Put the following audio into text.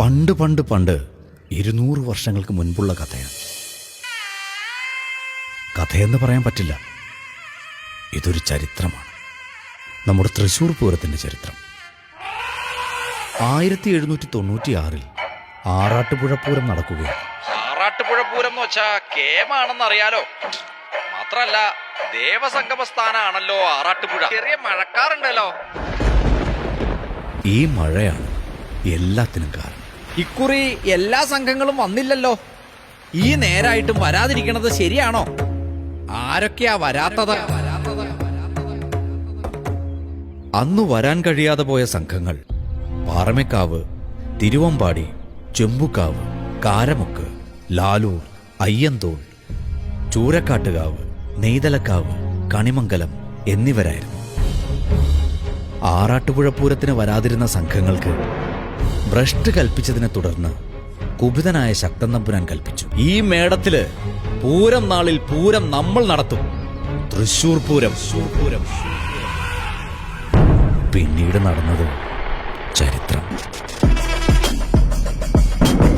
പണ്ട് പണ്ട് പണ്ട് 200 വർഷങ്ങൾക്ക് മുൻപുള്ള കഥയാണ്. കഥയെന്ന് പറയാൻ പറ്റില്ല, ഇതൊരു ചരിത്രമാണ്. നമ്മുടെ തൃശ്ശൂർ പൂരത്തിൻ്റെ ചരിത്രം. 1796 ആറാട്ടുപുഴ പൂരം നടക്കുകയാണ്. ആറാട്ടുപുഴ പൂരം എന്ന് വെച്ചാ കേമാണെന്ന് അറിയാലോ. മാത്രല്ല ദേവസംഗമ സ്ഥാനാണല്ലോ ആറാട്ടുപുഴ. ചെറിയ മഴക്കാറുണ്ടല്ലോ. ഈ മഴയാണ് എല്ലാത്തിനും കാരണം. ഇക്കുറി എല്ലാ സംഘങ്ങളും വന്നില്ലല്ലോ. ഈ നേരായിട്ടും വരാതിരിക്കണത് ശരിയാണോ? ആരൊക്കെയാ വരാത്തത്? അന്ന് വരാൻ കഴിയാതെ പോയ സംഘങ്ങൾ പാറമേക്കാവ്, തിരുവമ്പാടി, ചെമ്പുക്കാവ്, കാരമുക്ക്, ലാലൂർ, അയ്യന്തോൾ, ചൂരക്കാട്ടുകാവ്, നെയ്തലക്കാവ്, കണിമംഗലം എന്നിവരായിരുന്നു. ആറാട്ടുപുഴ പൂരത്തിന് വരാതിരുന്ന സംഘങ്ങൾക്ക് ഭ്രഷ്ട് കൽപ്പിച്ചതിനെ തുടർന്ന് കുപിതനായ ശക്തൻ തമ്പുരാൻ കൽപ്പിച്ചു, ഈ മേടത്തില് പൂരം നാളിൽ പൂരം നമ്മൾ നടത്തും, തൃശ്ശൂർ പൂരം. പിന്നീട് നടന്നത് ചരിത്രം.